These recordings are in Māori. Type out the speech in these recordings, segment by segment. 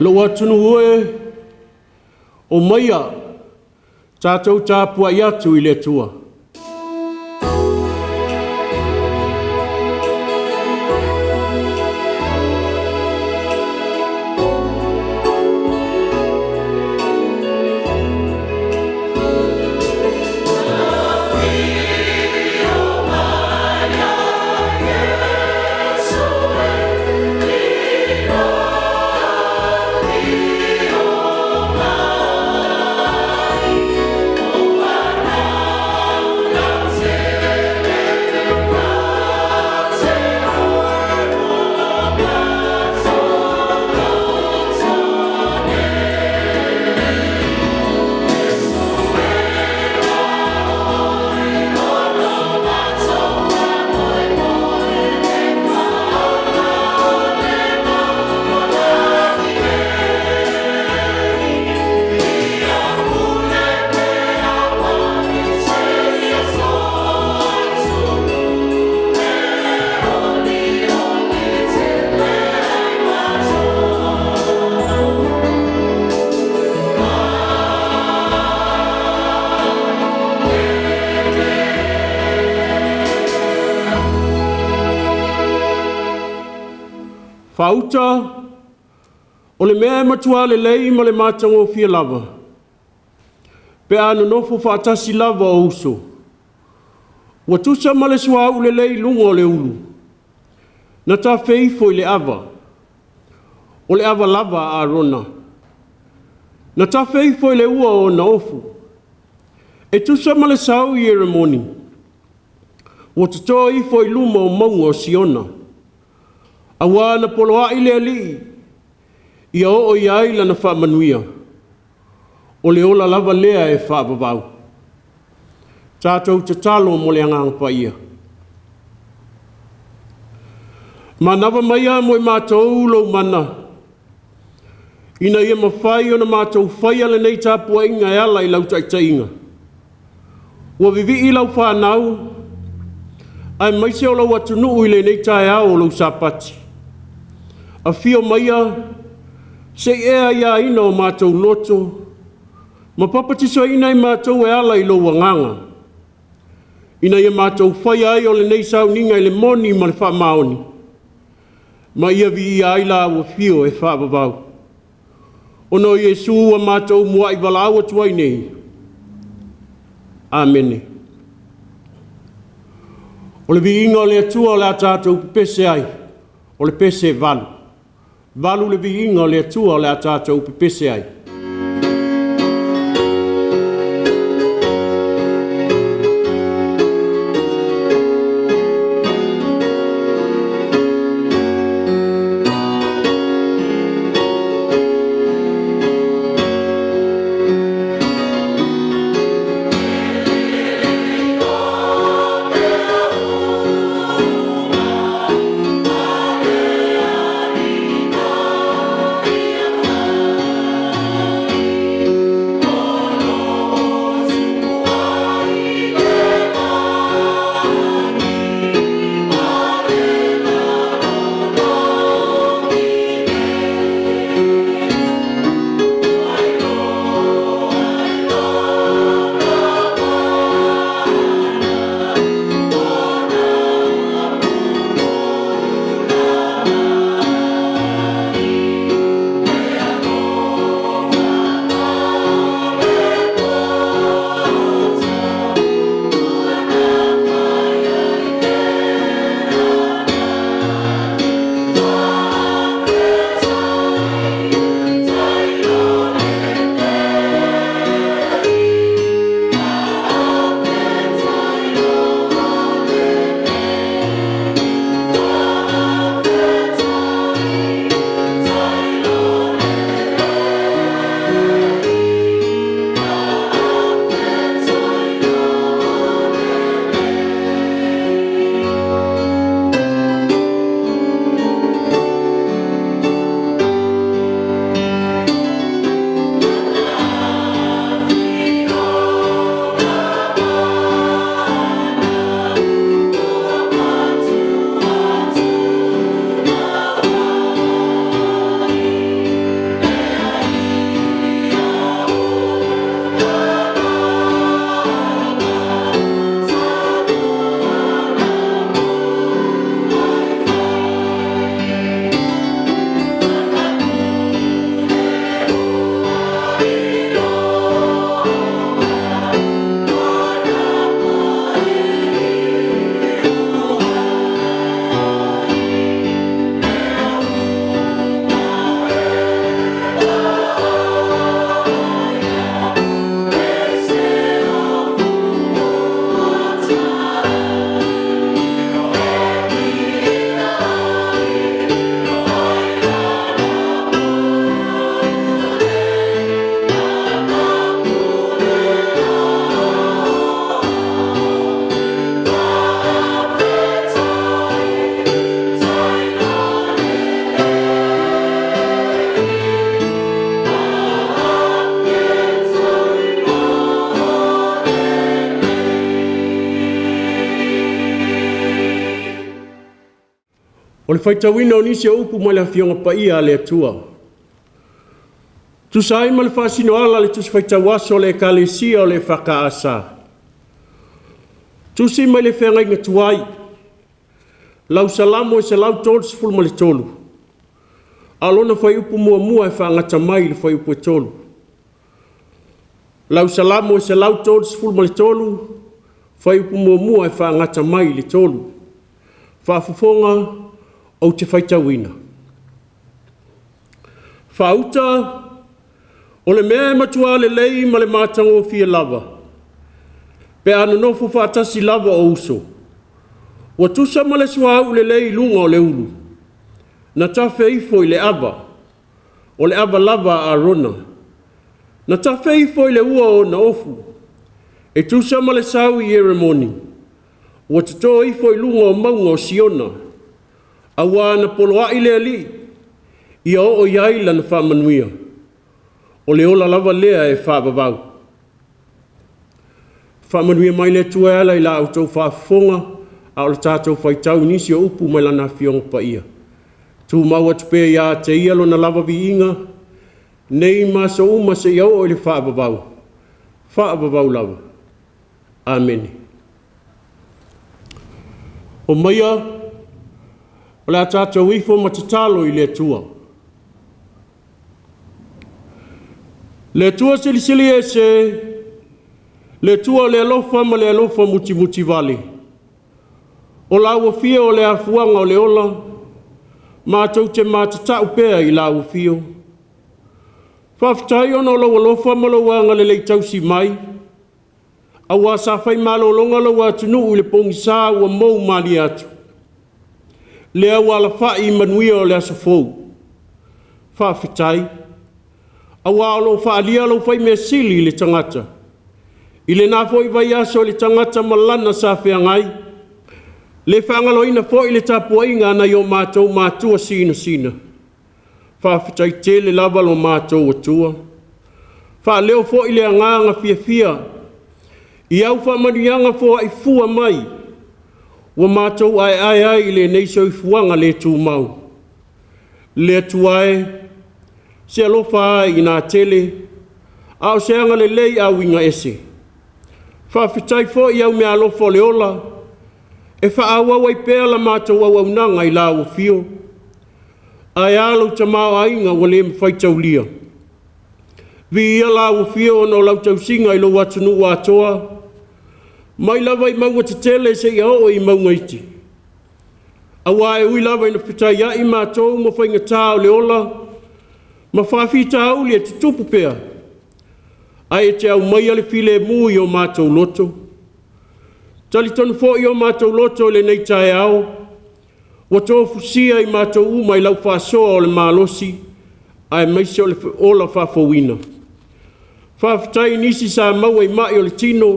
Lo atunu oe o maia tātou tāpua'i atu I le atua. Fauta, o le mea matua le lei ma le mātango fia lava. Pe anu nofo whaatasi lava o uso. Wa tusa ma le sua u le lei lunga o le ulu. Na ta feifo I le ava. O le ava lava a rona. Na ta feifo I le ua o na ofu. E tusa ma le sau I eremoni. Wa tutoa ifo I luma o maunga o siona. Awa na poloa I le ali, ia o iai lana whaamanuia. O le ola lava lea e whaabavau. Tātou te talo mo le angang paia. Manawa maia mo I mātou lo mana. Ina ia mawhai o na mātou whai ale nei tāpua'iga e ala I lau taitainga. Ua vivi I lau whanau, ai maise o lau atunuu I le nei tae ao o lau sapati. A fio maia, se ea ia ina o mātou loto, ma papatiso ina I mātou e ala I lo wanganga. Ina ia mātou whai ai o le nei sau ninga I le moni ma le wha maoni. Ma ia vi ia aila ua fio e wha vavau. Ono Yesu a mātou mua I wala awa tuai nei. Amene. O le vi inga o le atua o le atātou pese ai, o le pese valu. Valu le vi inga o le atua o le atātou pese ai. O le faitauina o nisi o upu mai le afionga pa ia le atua. Tusai ma le whaasino ala le tusi faitau aso le ekalesia o le e.f.k.a.s. Tusi mai le whenga inga tuai. Lau Salāmo e se lau tolu sifuru ma le tolu. Alona whai upu mua e whaangata mai le whai upu e tolu. Lau Salāmo e se lau tolu sifuru ma le tolu. Whai upu mua e whaangata mai le tolu. Whaafufonga o te faitauina. Whauta o le mea matua le lei ma le mātango fia lava. Pe anu nofo whaatasi lava o uso. Wa tusa ma le suau le lei lunga o le ulu. Na tawhe ifo i le ava. O le ava lava a rona. Na tawhe ifo i le ua o na ofu. E tusa ma le sau i eremoni. Wa tuto ifo i lunga o maunga o siona. Awa na poloa i le ali. Ia o iaila na whamanuia. O le ola lava lea e whaabavau. Whamanuia mai le tuela i la autou whaafonga a o le tātou Faitau nisi o upu mai lana fionga pa ia. Tu maua tupe ia te ia lo na lava vi inga. Nei masa uma se iau o le whaabavau. Whaabavau lava. Amen. O maia, o le a tātou ifo matatalo i le atua. Le atua silisili e se, le atua le alofa ma le alofa muti vale. O la ua fia o le afuanga o le ola, mātou te mātatau pēa i la ua fio. Whaftai ona o la alofa ma la wanga le leitausi mai. Awa sa fai malo longa la wa tunu u le pongi sa ua mou mali atu. Le awa la fai manuia o le asafou. Whaftai. Awa alo whaalia lo fai mea sili le tangata. I le nā fo i vai aso le tangata malana sa whiangai. Le whangalo ina fo i le TAPUA'IGA na yo mātou Mātua sina. Whawhitai te le lava lo mātou atua. Whaleo fo i le anganga fia. I au whamanianga fo ai fua mai. Wa mātou ai i le neiso i fuanga le tū mau. Le atuae. Se alofa i nā tele. Au se anga le lei au inga ese. Whawhitai fo i au mea alofa le ola. E whaawawai pēr la mātou au nanga i la o fio. Ai alo ta mau ainga wale mwhaitau lia. Vi ia la o fio no lau tau singa i lo watunu watoa. Mai lava i maunga te tele se i ao i maunga iti. Awa e ui lava i na whitai ia i mātou mo whainga tāo le ola. Ma whawhita au li e te tupu pēr. Ai e te au mai ale file mui o mātou loto. Tali tonu fo i o mātou loto le nei tae ao. Wa tō fusia i mātou uma i lau whaasoa o le mālosi. Ai maise o le ola whafowina. Whawhitai nisi sa maua i mai o le tino.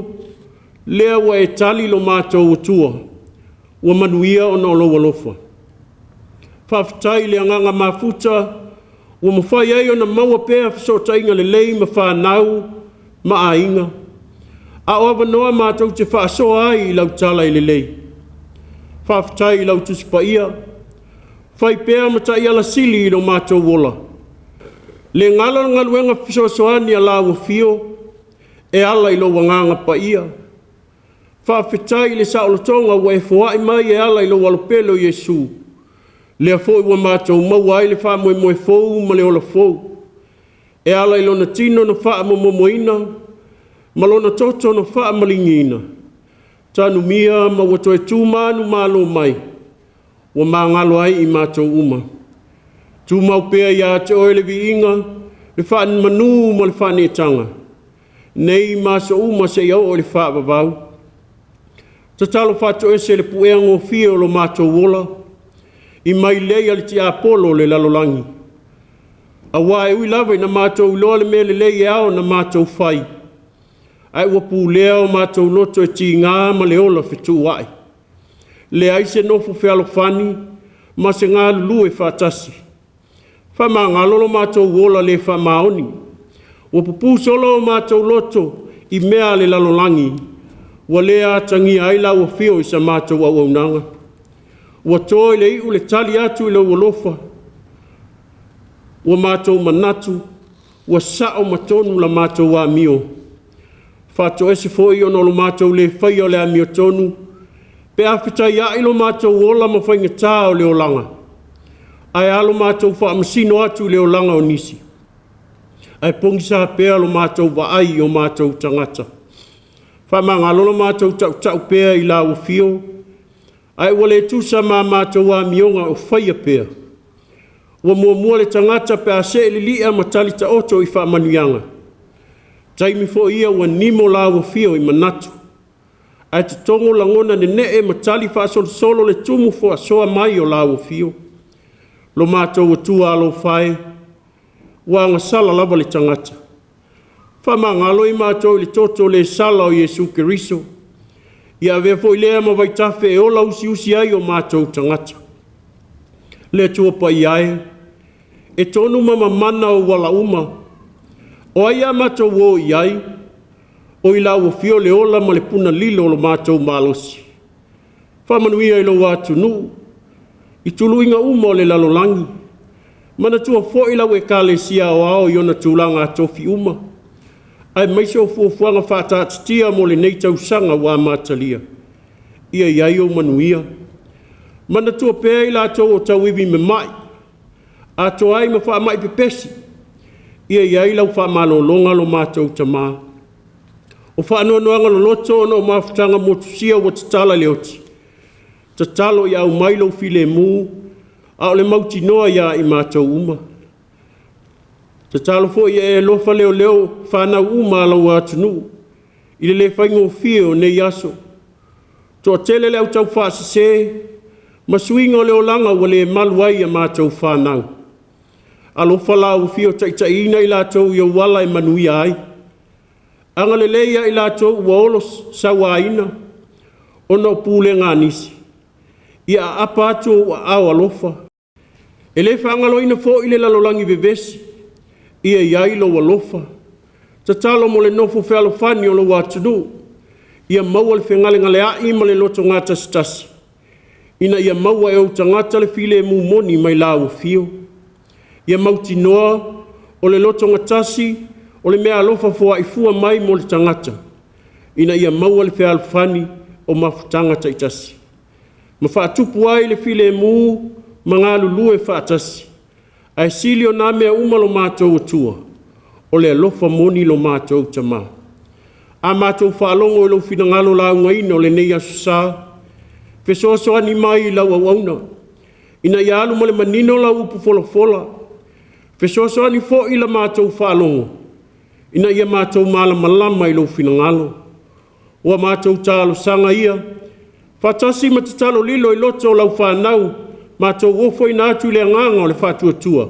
Lea wa e tali lo mātou atua. Wa manuia o no loa lofa. Whawhitai le anganga mafuta. Wa mawhai ai o na maua pēa whasota inga le lei ma whanau ma a inga. A owa noa mātou te whaasoa ai i lau tala i le lei. Whawhitai i lau tuspa ia. Whai pēa mata i ala sili i lo mātou wola. Le ngala Gāluega whasoasoani a la ua fio. E ala i lo wanganga pa ia. Whawhitai le saolotonga wa e fuai mai e ala i lo walopelo Yesu. Le a fo i wa mātou maua ai le wha moe fou ma le ola fou. E ala i lo na tino na wha momoina. Malona toto no wha malingina. Tanu mia ma wato e tūmanu malo mai. Wa mangalo ai i mātou uma. Tūmau pēa ia te oele vi inga. Le wha manu ma le wha netanga. Nei māso uma se iau o le wha vavau. Tatalo whato e se le pueango fio lo mātou wola. I mai lei ali ti apolo le lalolangi. A wae ui lawa i na mātou loa le mele lei e ao na mātou whai. Ai wapu leo mātou loto e ti ngā ma le ola whitu wai. Le aise nofu whialo whani, ma se ngā lulu e whātasi. Wha mā ngā lolo mātou wola le wha maoni. Wapu pū solo mātou loto i mea le lalolangi. Wa le atangi ai la wa whio i sa mātou au nanga. ua toe le iu le tali atu i lau alofa, ua mātou manatu, ua sao matonu la mātou a mio. Whātou ese fōi ono lo mātou le whai o le a mio tonu, pe awhitai a ilo mātou ola ma whainga tā o leo langa. Ai alo mātou wha amasino atu leo langa o nisi. Ai pongisa pēa lo mātou wa ai o mātou tangata. Wha mangalo lo mātou tau pēa i la o fio. Ai wale tusa mā mātou a mionga o whaia pēa. Ua mua le tangata pe a se li lia matali ta oto i wha manuianga. Taimi fo ia ua nimo la o fio i manatu. Ai te tongo langona ne ne e matali wha solo le tumu fo a soa mai o la o fio. Lo mātou o tua alo whae. Ua anga sala lava le tangata. Wha mangalo i mātou le toto le sala o Yesu Keriso. Ia vea fo i lea ma vai tafe e ola usi ai o mātou tangata. Le tua pa i ai. E tonu mama mana o wala uma. O ai a mātou o i ai. O i lau o fio le ola ma le puna lilo lo mātou malosi. Whamanuia i lo wātu nu. I tulu inga uma o le lalolangi. Mana tua fo i lau e kāle sia o ao i ona tūlanga atofi uma. Ai maise o fuafuanga whātātitia mo le neitau sanga wā mātalia. Ia iai o manuia. Mana tua pēa i lātou o tau iwi me mai. A toa ai ma wha mai pepesi. Ia iai lau wha malolonga lo mātou tamā. O wha noanga lo loto ono o mawhitanga mo tusia o tatala leoti. Tatalo i au mailo file mū. A o le mauti noa ia i mātou uma. Tatalo fo i e lofa leo whanau uma lau atunu. I le whaingo fio nei aso. Toa tele leo tau whaasise. Masuinga o leo langa wale maluai a mātou whanau. Alofa lau fio taitaina i lātou i o wala e manuia ai. Anga le leia i lātou ua olos sawaina. Ono pūle ngā nisi. Ia apa atu o au alofa. E le whangaloina fo i le lalolangi vevesi. Ia iai lo alofa. Tatalo mo le nofo whealofani o lo watunu. Ia maua le whengalenga le ai ma le loto ngata stasi. Ina ia maua e o tangata le file mu moni mai lau fio. Ia mauti noa o le loto ngatasi o le mea alofa fua i fua mai mo le tangata. Ina ia maua le whealofani o mafutanga taitasi. Ma whaatupu ai le file mu mga lulu e whaatasi. Ai sili o nā mea uma lo mātou atua. O le alofa moni lo mātou tamā. A mātou whaalongo e lo finangalo la ungaina o le nei asusā. Fesoasoa ni mai lau au auna. Ina i alu mo le manino la upu fola. Fesoasoa ni fo i la mātou whaalongo. Ina ia mātou mala malama i lo finangalo. Ua mātou tālo sanga ia. Whatasi matatalo lilo i loto o lau whanau. Mātou wofo i nātu le nganga o le whātuatua.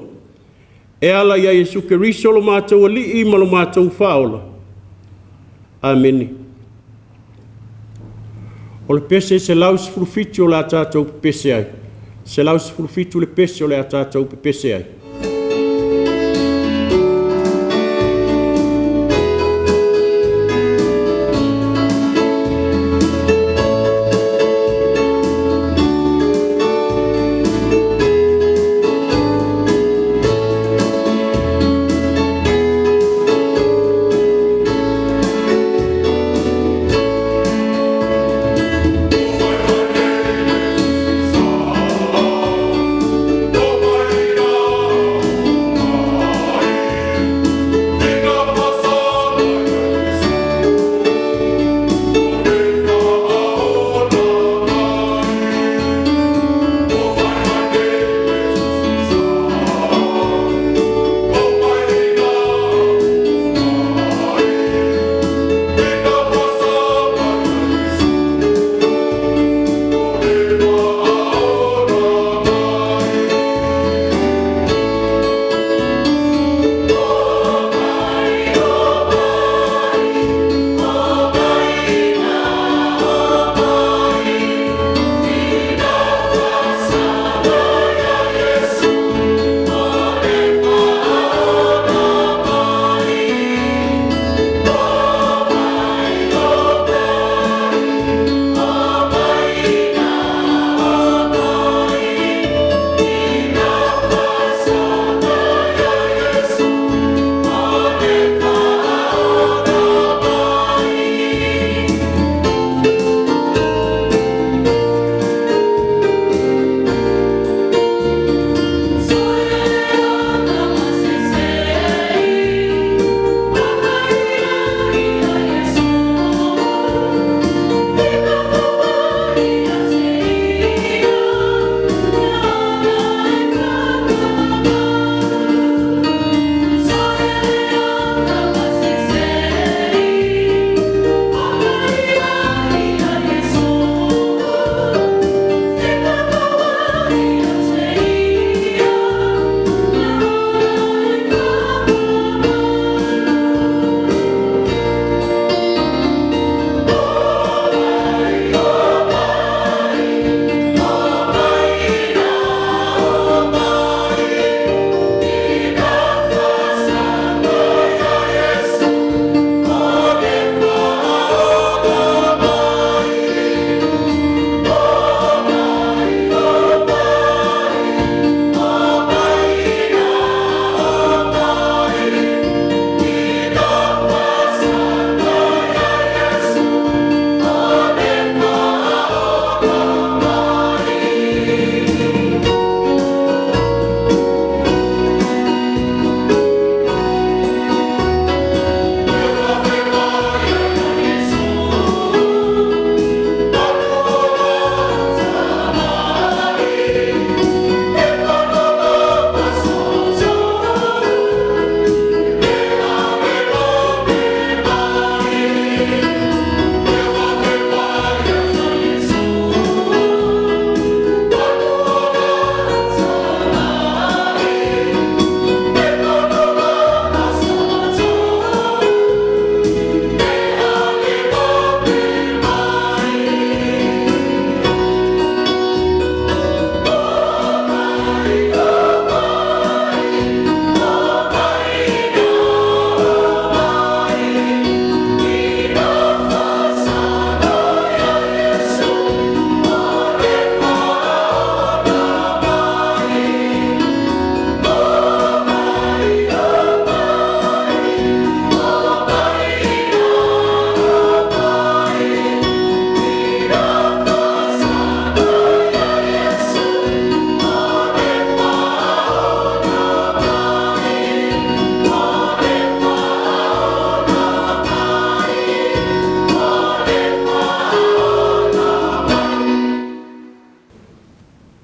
E ala ia Yesu Keriso lo mātou ali i ma lo mātou whaola. Amene. O le pese se lau sifurufiti o le atātou pese ai. Se lau sifurufiti o le pese o le atātou pese ai.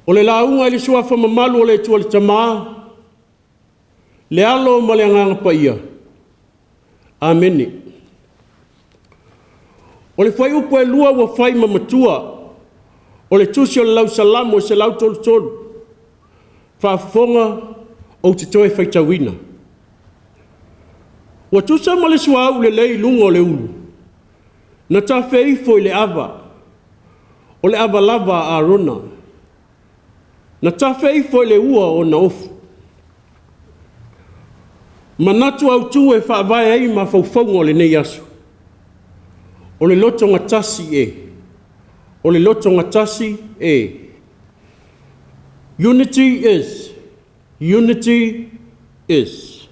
O le launga i le suafa mamalu o le tua le tamā. Le alo ma le anganga pa ia. Amene. O le whai upo e lua wa whai ma Matua. O le tusi o le lau Salāmo o se lau tolu tolu. Whaafonga o te toe Faitauina. Wa tusa ma le suau le lei lunga o le ulu. Na ta Hifo i le ava. O le ava lava a rona. Na ta Hifo i le ua o na ofu. Manatu Autū e whaavai ai ma whauwhaunga o le nei asu. O le lotogatasi e. O le lotogatasi e. Unity is. Unity is.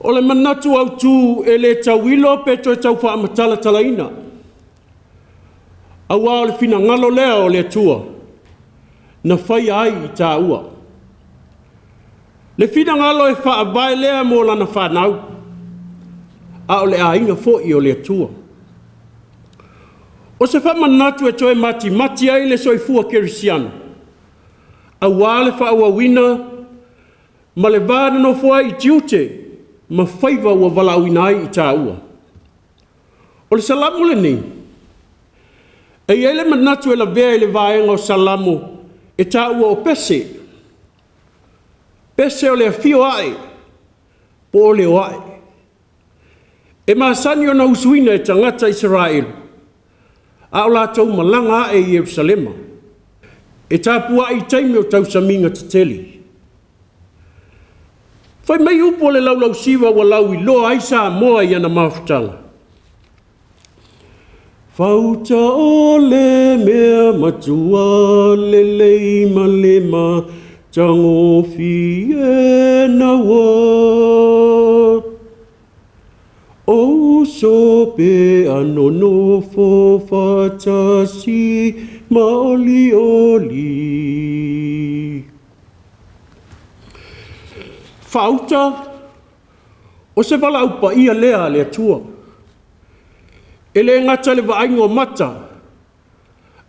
O le manatu Autū e le tauilo peto e tau whaamatala talaina. Aua o le fina ngalo lea o le atua. Na whai ai i tā ua. Le fina ngalo e whaavai lea mo lana whanau. A o le ainga fo'i o le atua. O se whamanatu e toe mati ai le soifua kerisiana. A wale whaawawina ma le vāna no fua i tiute ma whaiva ua walauina ai i tā ua. O le Salāmo le nei. E ele manatu e la vea i le vaenga o Salāmo e tā ua o pese. Pese o le afio ai, po o le o ai. E maasani o na usuina e tangata Israel. A o la tau malanga e i Jerusalema. E tāpua'i taimi o tau saminga te teli. Whai mai upo le lau siwa wa lau i loa ai sa moa i ana mawhutanga. Fauta o le mea matua le leima lema tango fi e na wa. O so pe anono fo fatasi maoli oli. Fauta o se wala upa ia lea le atua. E le ngata le vaingo mata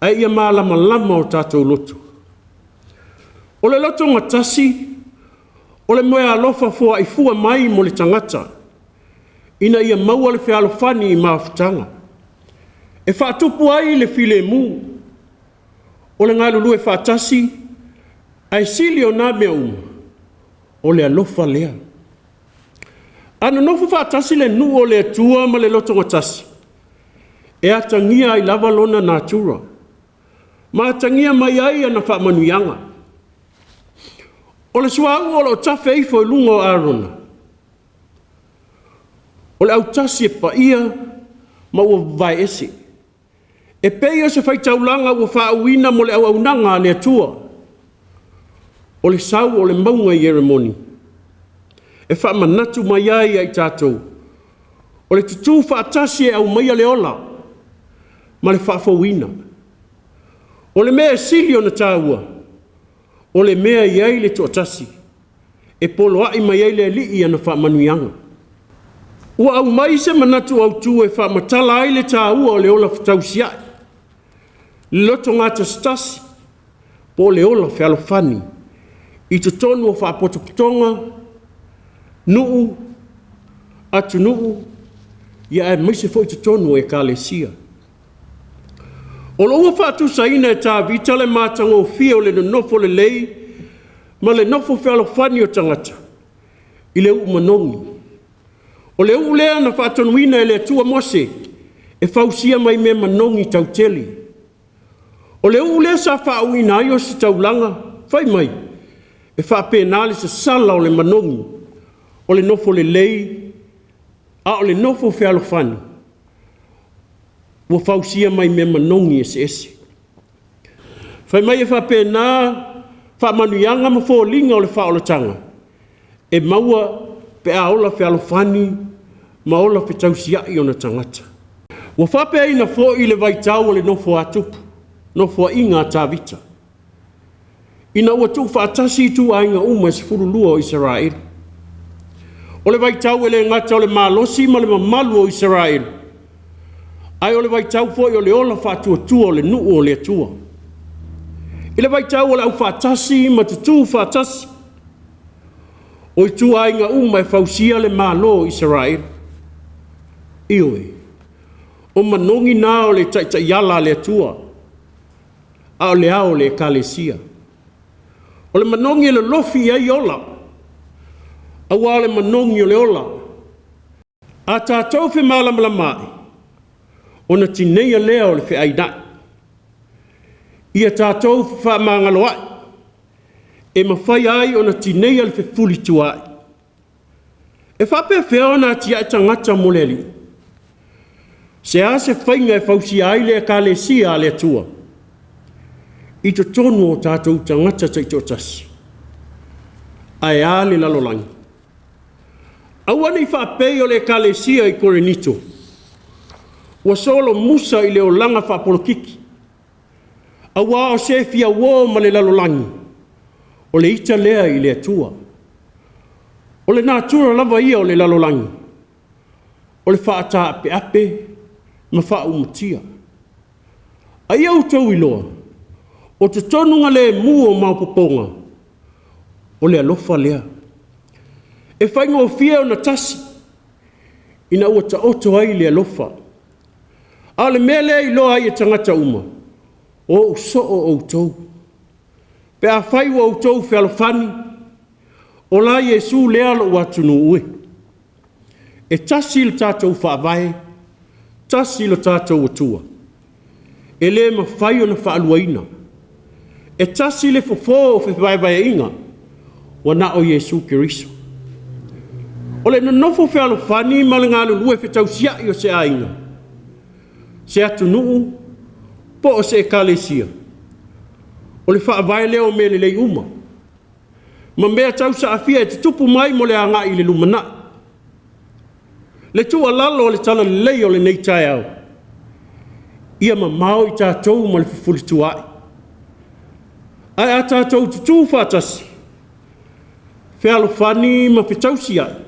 a ia malama lama o tātou loto. O le loto ngatasi, o le moe alofa fua i fua mai mo le tangata. Ina ia maua le whialofani i mawhitanga. E whaatupu ai le file mu. O le ngalulu e whaatasi, ai sili o nā mea uma. O le alofa lea. Ana nofu whaatasi le nu o le atua ma le loto ngatasi. E atangia i lava lona natura. Ma atangia mai ai ana whaamanuianga. O le suau o lo tafe Hifo i lunga o arona. O le autasi e paia ma ua vai ese. E pei o se faitaulanga ua whaauina mo le auaunanga le atua. O le sau o le maunga i eremoni. E whaamanatu mai ai ai tātou. O le tutu whaatasi e au maia le ola. Ma le whaafauina. O le mea sili o na tāua. O le mea iai le tuatasi. E polo ai mai ai le li ana whaamanuianga. Ua au mai se manatu Autū e whaamatala ai le tāua o le ola whatausiai. Loto ngata stasi. Po le ola whialofani. I te tonu o whaapotopotonga. Nuu. Atu nuu. Ia e maise fo i te tonu e kālesia. O lo ua whaatusaina e tā vita le mātanga o fia o le nofo le lei, ma le nofo whialofani o tangata, i le umanongi. O le ulea na whaatonuina e le atua mose, e whausia mai me manongi tauteli. O le ulea sa whaauina ai o si taulanga, whai mai, e whaapenale sa sala o le manongi, o le nofo le lei, a o le nofo whialofani. Ua whausia mai me manongi ese ese. Whai mai e whapena whaamanuianga ma whōlinga o le whaolotanga. E maua pe a ola whialofani ma ola whitausiai o na tangata. Ua whapea ina fo i le Faitau o le nofo atupu, nofo inga tāvita. Ina ua tu whaatasi tu ainga uma se furulua o Israel. O le Faitau e le ngata o le malosi ma le mamalu o Israel. Ai o le Faitau foi o le ola whaatua tua o le nuu o le atua. Ile vai tau o lau whaatasi, matutu whaatasi. O i tua inga mai whausia le mālo Israel. Ioi. O manongi nā o le taitaiala le atua. A o le ao le kalesia. O le manongi le lofi ai ola. A wā le manongi o le ola. A tātou whi mālamala mai. O na tineia lea o le whi aina. Ia tātou wha māngalo ai. E mawhai ai o na tineia le whi fuli tuai. E whape whio na tia e tangata moleli. Se a se whainga e whausi ai le ka le sia le atua. I to tonu o tātou tangata taito tasi. Ai a le lalolangi. Awana i whapei o le ka le sia i Korenito. Wa solo musa i le o langa whapolokiki. Awa o se fia wo ma le lalolangi. O le ita lea i le atua. O le nātura lava ia o le lalolangi. O le whaata ape ape ma wha umutia. Ai au tau iloa. O te tonunga le mua o maupoponga. O le alofa lea. E whainga o fia o na tasi. Ina ua ta oto ai le alofa. A le mele i loa ai e tangata uma. O uso o outou. Pe a whai o outou whialofani. O la Yesu lea lo watunu ue. E tasi le tātou whaavae. Tasi le tātou atua. E le ma whai o na whaaluaina. E tasi le fofo o whewaiwai inga. Wana o Yesu Kiriso. O le nofo whialofani ma le ngālu lue whetau siai o se ainga. Se atu nuu, po o se kalesia. O le whaavae leo me le lei uma. Ma mea tau sa afia e te tupu mai mo le anga i le lumana. Le tua lalo o le tala le lei o le nei tai au. Ia ma mau i tātou ma le fufuli tuai. Ai a tātou tutu whātasi. Whialofani ma whetausi ai.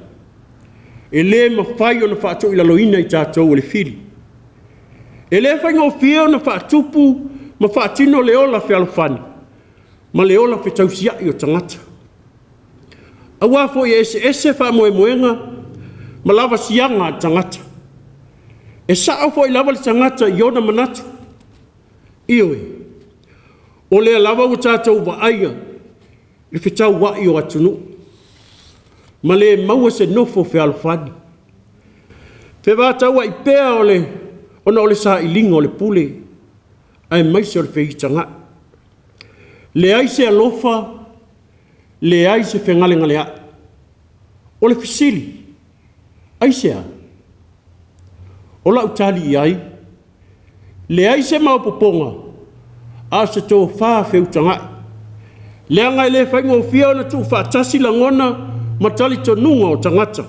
E le ma whai o na whātou i laloina i tātou o le whiri. E le whainga o whia o na whātupu ma whātino le ola whialofani. Ma le ola whetausi ai o tangata. A wafo i ese wha moe moenga ma lava sianga tangata. E sao fo i lava le tangata i ona manatu. Ioi. O lea lava o tātou wa aia i whetau wa i o atunu. Ma le maua se nofo whialofani. Whewātau i pēa o le ona o le sa i linga o le pule. Ai maise o le whihitanga. Le aise alofa. Le aise whengale ngale a. O le fisili. Aise a. O la utali i ai. Le aise maupoponga. A se tō whaa whiutanga. Le anga le whaingo whia na tū whaatasi langona matali to nunga o tangata.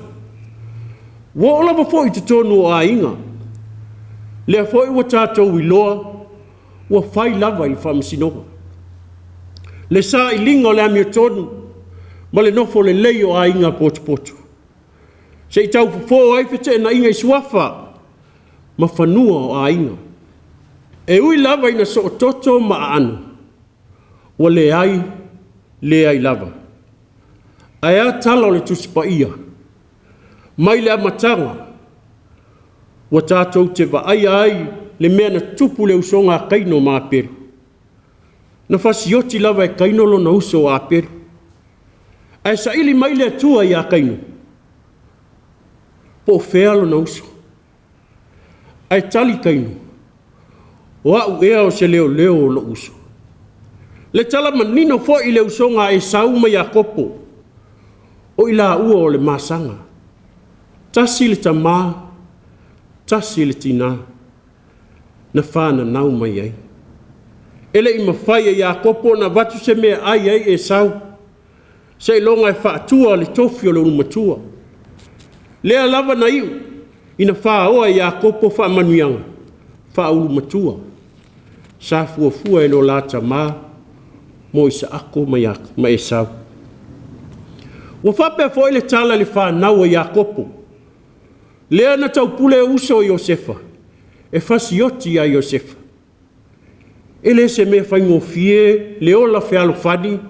Wa ola wa fo i te tonu o a inga. Le fo i wa tātou i loa. Wa whai lava i whamasinoga. Le sa i linga o le amia tonu. Ma le nofo le lei o a inga poto. Se i tau fo ai fete na inga i suafa. Ma whanua o a inga. E ui lava ina so toto ma anu. Wa le ai lava. Ai a tala o le tusipa ia. Mai le amatanga. Wa tātou te wa ai le mea na tupu le usonga a kaino ma aperu. Na fasioti lava e kaino lo na uso a aperu. Ai sa ili mai le atua i a kaino. Po fea lo na uso. Ai tali kaino. O au ea o se leo o lo uso. Le tala manino fo i le usonga e sauma i a kopo. O ila ua o le masanga. Tasi le tamaa. Tasi le tina. Na whana nau mai ai. Ele i mawhai i a kopo na watu se mea ai e sau. Se longa e whaatua le tofi o le unumatua. Lea lava na iu. Ina wha oa i a kopo wha manuianga. Wha unumatua. Sa fuafua e lo lata maa. Mo isa ako ma e sau. Wa whape fo ile tala le wha naua i a kopo. Lea na tau pule uso Iosefa. E fasioti a Iosefa. ele se me faingofie le ola fealofani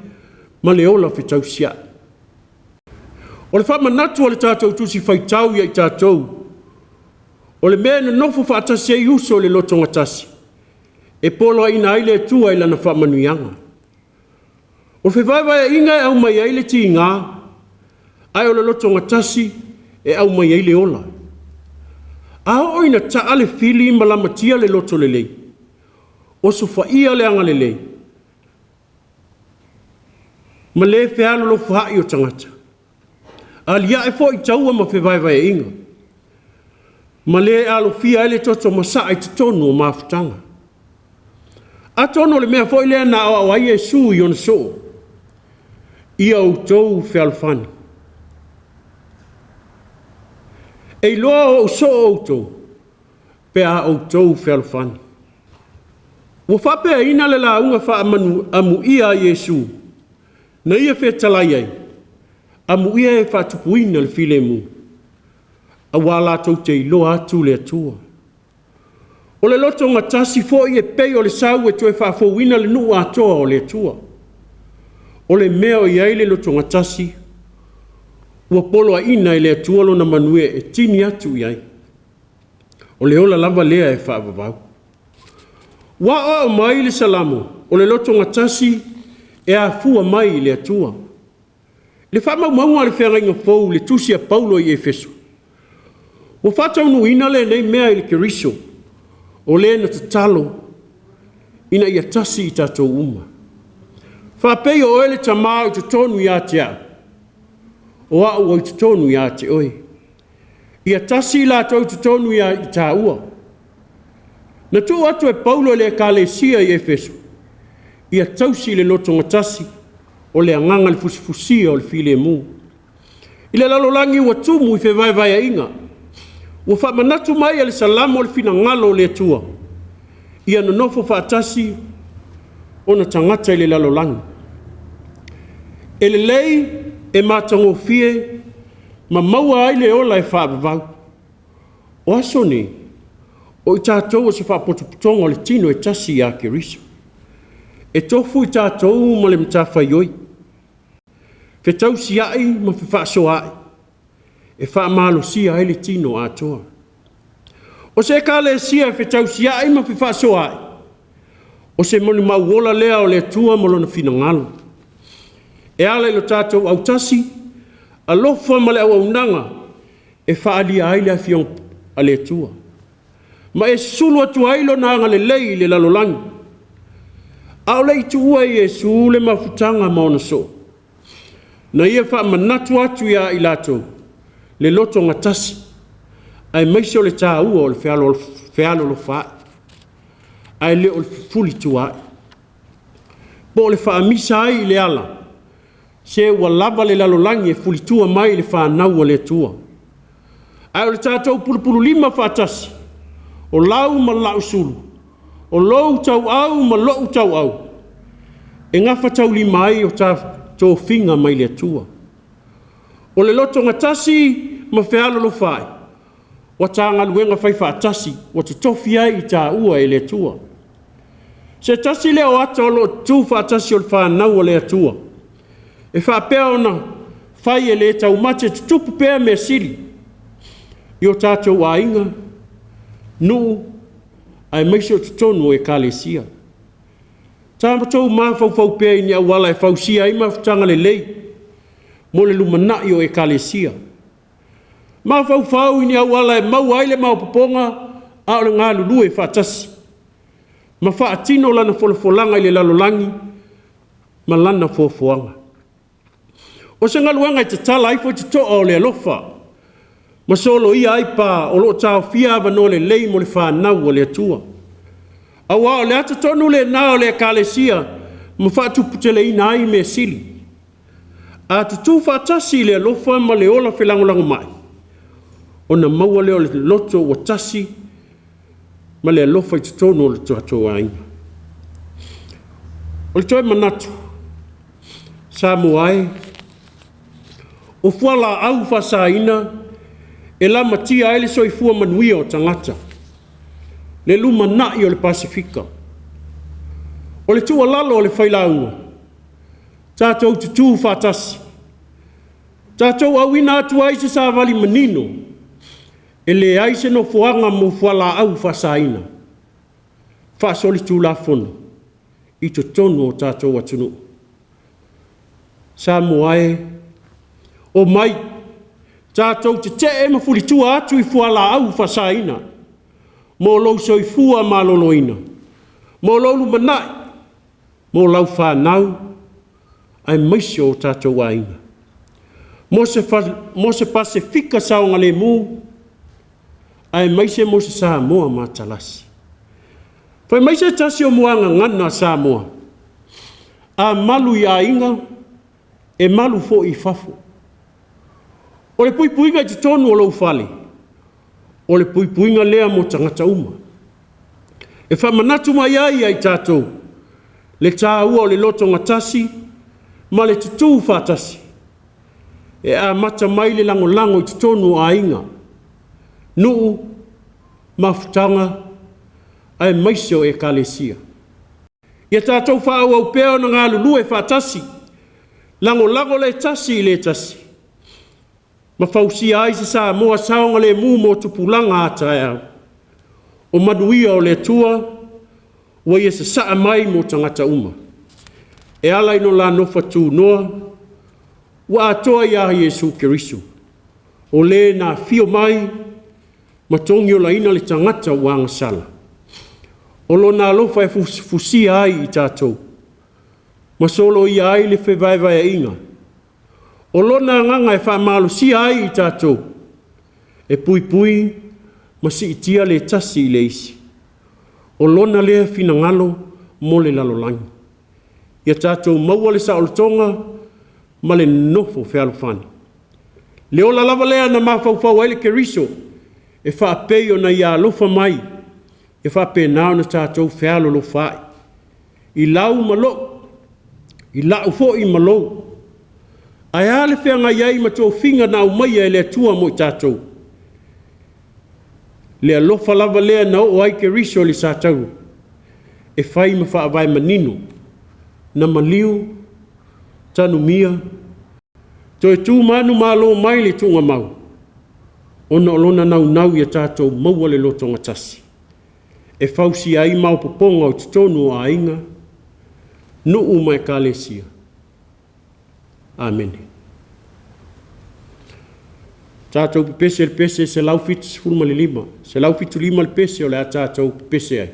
ma le ola fetausia. O le whamanatu o le tātou tusi Faitau ia i tātou. O le mea na nofo whaatasi e uso le lotogatasi. E polo ina aile atua i lana whamanuianga. O le whewaiwai inga e au mai aile ti ngā. Ai o le lotogatasi e au mai aile ola. A o ina taale fili malamatia le loto lelei. O su whaia le anga lelei. Ma le whialo lo whaai o tangata. Alia e fo i taua ma whewaiwai e inga. Ma le alo fia ele toto masa i te tonu o mawhutanga. A tono le mea fo i lea na o ai e su i ona so. Ia Autū whialofani. E loa o so Autū. Pe a Autū whialofani. Wa whapea ina le la unga wha amu ia Yesu. Na ia whetalai ai. Amu ia e whatupuina le file mu. A wala tau te iloa atu le atua. O le loto ngatasi fo i e pei o le sau e tue whafouina le nuu atoa o le atua. O le mea o iai le loto ngatasi. Ua polo a ina i le atua lo na manue e tini atu iai. O le ola lava lea e whaavavau. Wa o mai le Salāmo. O le loto ngatasi e a fua mai le atua. Le whamau maunga le whenga fau le Tusi a Paulo i Efeso. Wa whatau nu ina le nei mea i le keriso. O le na tatalo. Ina ia tasi i tatou uma. Whapei o ele tamau te tonu i ate a. O au au te tonu i ate oi. Ia tasi la tau te tonu i ta ua. Na tu atu e Paulo le kalesia i Efeso. Ia tausi le loto ngatasi. O le anganga le fusifusia o le file mu. I le lalolangi ua tumu i whewaiwai a inga. Ua whamanatu mai le Salāmo le fina ngalo le atua. Ia na nofo whaatasi o na tangata i le lalolangi. E le lei e mātango fie ma maua ai le ola e whaabavau. O aso ni, o i tātou o se whaapotuputonga o le tino e tasi i a keriso. E tofu i tātou ma le mtawhai oi. Faitau si ai ma whawhaaso ai. E whaamalo si ai le tino atoa. O se kale sia e faitau si ai ma whawhaaso ai. O se moni mauola lea o le atua molona fina ngalo. E ala ilo tātou au tasi, a lofa ma le au aunanga, e whaalia ai le afion a le atua. Ma e sulu atu ailo na anga le lei le lalolangi. Au le itu ua i Yesu le mafutanga maona so. Na ia wha manatu atu ia i lato. Le loto ngatasi. Ai maise o le tā ua o le whialo lo wha. Ai le o le fuli tuai. Po le wha amisa ai le ala. Se ua lava le lalolangi e fuli tua mai le wha naua le tua. Ai o le tātou pulupulu lima wha atasi. O lau ma lau sulu. O lou tau au ma lou tau au. E ngafa tau lima ai o tō finga mai le atua. O le loto ngatasi ma whialo lo whai. Wa tā Gāluega whai whaatasi. Wa te tofi ai i tā ua e le atua. Se tasi leo ata o lo tū whaatasi o le whanau o le atua. E whapea ona whai e le tau mate te tupu pēr me siri. I o tātou a inga. Nuu. Ai maise o te tonu e kalesia. Tāmatou mawhau pēr i ni awala e whausia i mawhutanga le lei. Mo le lumanai o e kalesia. Mawhau i ni awala e mau aile maupoponga a o le ngā lulu e whaatasi. Ma whaatino lana wholafolanga i le lalolangi. Ma lana whofoanga. O se Gāluega i te tala i fo te toa o le alofa. Ma solo ia ai pa o lo tau fia no le lei mo le whanau o le atua. Awa o le ata tonu le nao le kalesia ma whaatuputele ina ai me sili. A tutu whaatasi le alofa ma le ola whelangolango mai. O na maua leo le loto o tasi ma le alofa i te tonu o le tuatoa ainga. O le toi manatu. Samu ai. O fuala au whasaina e la matia ele soifua manuia o tangata. Le luma nai o le Pasifika. O le tua lalo o le whailaunga. Tātou tutu whātasi. Tātou awina atua i se sāwali manino. E le aise no fuanga mo fuala au whasaina. Whasoli tū la fono. I to tonu o tātou atunu. Sā moae. O mai. Tātou te e mawhuri tua atu i fuala au whasaina. Mō lau soifua maloloina. Mō lau manai. Mō lau whanau. Ai maisi o tātou ainga. Mo se pasifika saonga le mū. Ai maise mo se Salāmo matalasi. Pai maise tasi o muanga ngana Salāmo. A malu i a inga. E malu fo i fafo. O le puipuinga i te tonu o lau fale. O le puipuinga lea mo tangata uma. E whamanatu mai ai tātou. Le tāua o le lotogatasi. Ma le tutu whātasi. E a mata mai le lango i te tonu a inga. Nuu, mafutanga, ai maise o ekalesia. Ia tātou whāu au pēo na ngā lulu e whātasi. Lango le tasi i le tasi. Ma whausia ai se Salāmo saonga le mū mo tupulanga atai au. O manuia o le tua, wa ia se saa mai mo tangata uma. E ala ino la nofa tū noa, wa atoa ia Yesu Keriso. O le na fio mai, matongi o la ina le tangata wanga sala. O lo na alofa e fusia ai i tātou. Masolo ia ai le whewaiwai inga. O lo na nganga e whamalo si ai i tātou. E pui, masi itia le tasi i le isi. O lo na lea fina ngalo mo le lalolangi. Ia tātou maua le saolotonga, ma le nofo whealofani. Le ola lava lea na mawhauwhau ai le Keriso, e whaapei o na ia alofa mai, e whaapei nao na tātou whealo lo whai. I lau malo, i lau fo i malo. Ai ale whenga iai ma tō whinga na umai e le atua mo i tātou. Le alofa lava lea na o ai Keriso le sātau, e whai ma whaavai manino, na maliu, tanu mia, to e tū manu malo mai le tunga mau. Ona olona nau ia tātou maua le lotogatasi. E whausi ai mau poponga o te tonu o ainga, nuu mai kalesia. Amen. Tātou pese le pese se lau fitu sifuruma le lima. Se lau fitu lima le pese o le a tātou pese ai.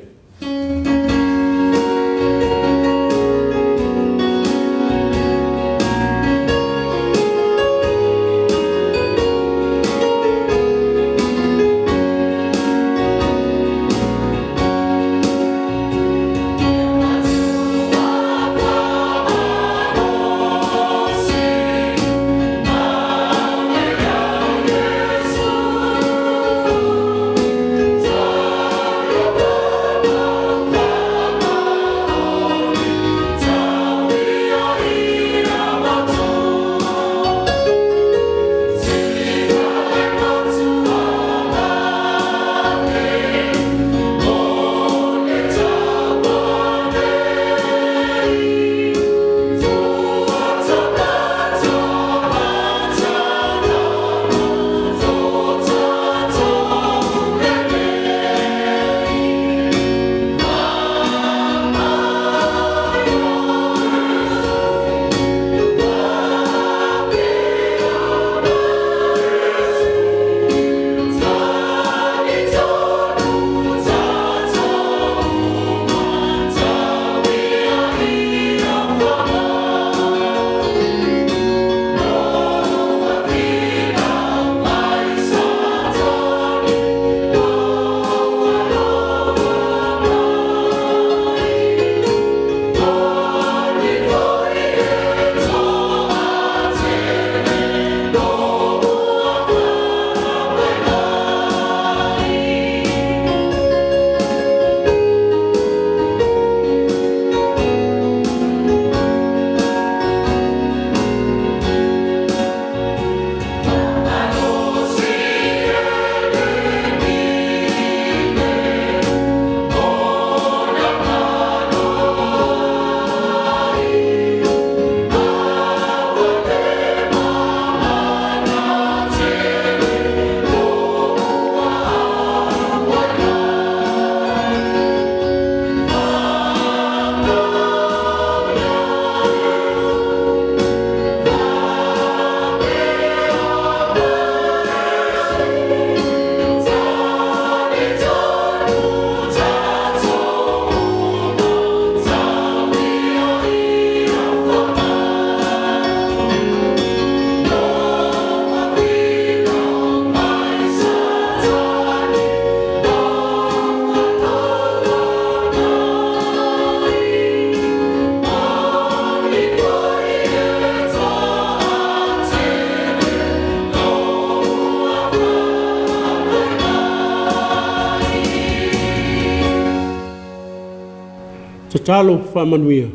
Te talo whamanuia.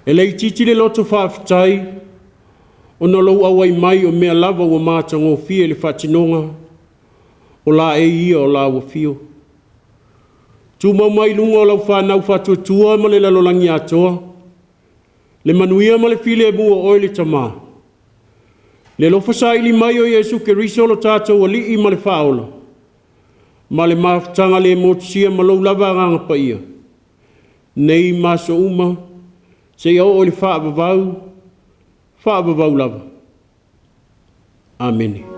E lei titi le loto whaafitai, o na lau awai mai o mea lava ua mātango fia le whatinonga, o la e ia o la ua fio. Tu mau mai lunga o lau whanau whatuatua ma le lalolangi atoa, le manuia ma le file e mua oe le tamā. Le lofa sa ili mai o Yesu ke riso lo tātou ali i ma le whaola, ma le maftanga le motusia ma lau lava nganga pa ia. Nei maso uma, se ia o le whaavavau lava. Amen.